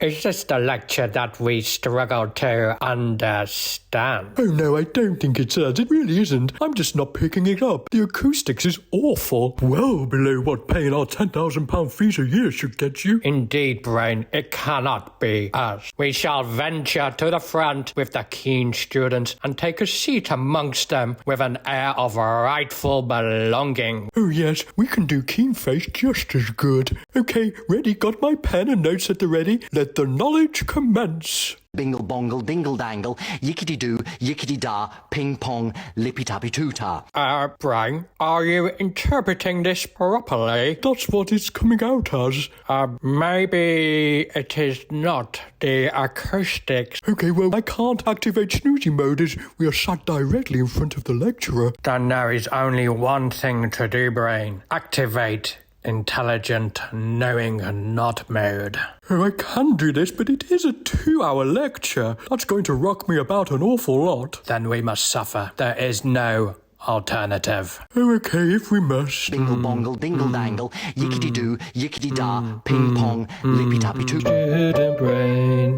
Is this the lecture that we struggle to understand? Oh no, I don't think it does. It really isn't. I'm just not picking it up. The acoustics is awful. Well below what paying our £10,000 fees a year should get you. Indeed, Brain, it cannot be us. We shall venture to the front with the keen students and take a seat amongst them with an air of rightful belonging. Oh yes, we can do keen face just as good. Okay, ready, got my pen and notes at the ready. Let the knowledge commence. Bingle bongle dingle dangle, yickety doo, yickety da, ping pong, lippy tappy too ta. Brain, are you interpreting this properly? That's what it's coming out as. Maybe it is not the acoustics. Okay, well, I can't activate snoozy mode as we are sat directly in front of the lecturer. Then there is only one thing to do, Brain. Activate intelligent knowing not mode. Oh, I can do this, but it is a 2-hour lecture. That's going to rock me about an awful lot. Then we must suffer. There is no alternative. Oh, okay, if we must. Bingle bongle dingle dangle, yickety doo, yickety da, ping pong, lippy tappy too. Brain.